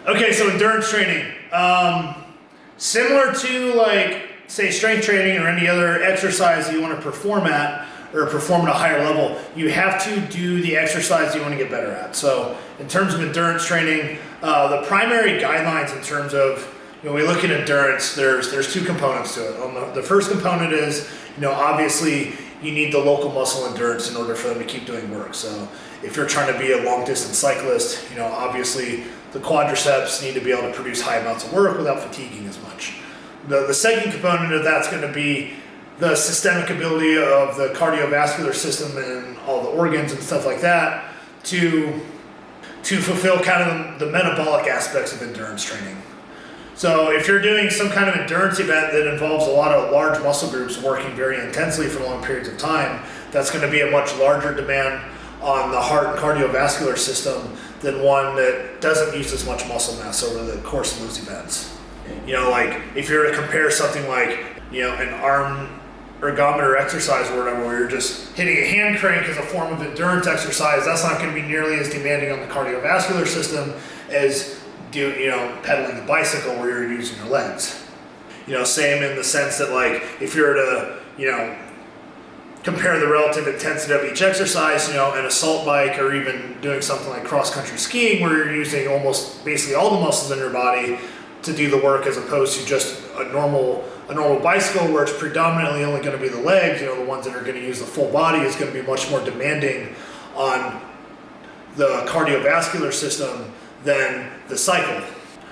Okay, so endurance training. Similar to like, say, strength training or any other exercise that you want to perform at or perform at a higher level, you have to do the exercise you want to get better at. So in terms of endurance training, the primary guidelines in terms of, when we look at endurance, there's two components to it. The first component is, obviously you need the local muscle endurance in order for them to keep doing work. So if you're trying to be a long distance cyclist, obviously the quadriceps need to be able to produce high amounts of work without fatiguing as much. The second component of that's going to be the systemic ability of the cardiovascular system and all the organs and stuff like that to fulfill kind of the metabolic aspects of endurance training. So if you're doing some kind of endurance event that involves a lot of large muscle groups working very intensely for long periods of time, that's going to be a much larger demand on the heart and cardiovascular system than one that doesn't use as much muscle mass over the course of those events. Like if you're to compare something like, an arm ergometer exercise or whatever, where you're just hitting a hand crank as a form of endurance exercise, that's not going to be nearly as demanding on the cardiovascular system as pedaling a bicycle where you're using your legs. Same in the sense that like if you're to, compare the relative intensity of each exercise, an assault bike or even doing something like cross-country skiing where you're using almost basically all the muscles in your body to do the work as opposed to just a normal bicycle where it's predominantly only going to be the legs, the ones that are going to use the full body is going to be much more demanding on the cardiovascular system than the cycle.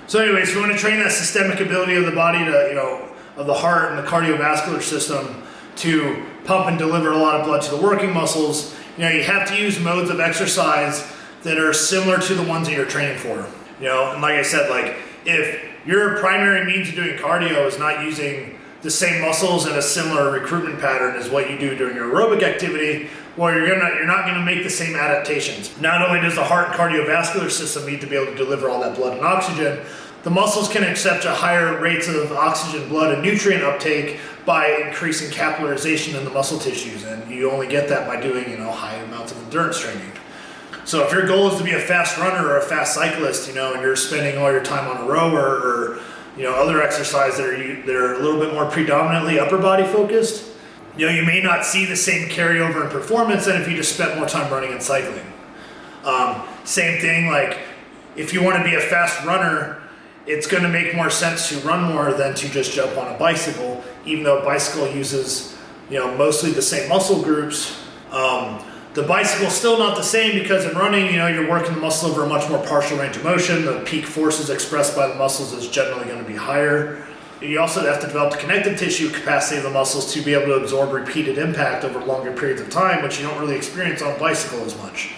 So anyways, we want to train that systemic ability of the body to, of the heart and the cardiovascular system to pump and deliver a lot of blood to the working muscles. You have to use modes of exercise that are similar to the ones that you're training for. And like I said, like if your primary means of doing cardio is not using the same muscles in a similar recruitment pattern as what you do during your aerobic activity, well, you're not going to make the same adaptations. Not only does the heart and cardiovascular system need to be able to deliver all that blood and oxygen, the muscles can accept a higher rates of oxygen, blood, and nutrient uptake by increasing capillarization in the muscle tissues, and you only get that by doing high amounts of endurance training. So if your goal is to be a fast runner or a fast cyclist, and you're spending all your time on a rower or other exercise that are a little bit more predominantly upper body focused, you may not see the same carryover in performance than if you just spent more time running and cycling. Same thing, like if you want to be a fast runner, it's going to make more sense to run more than to just jump on a bicycle, even though a bicycle uses mostly the same muscle groups. The bicycle's still not the same because in running, you're working the muscle over a much more partial range of motion. The peak forces expressed by the muscles is generally going to be higher. You also have to develop the connective tissue capacity of the muscles to be able to absorb repeated impact over longer periods of time, which you don't really experience on a bicycle as much.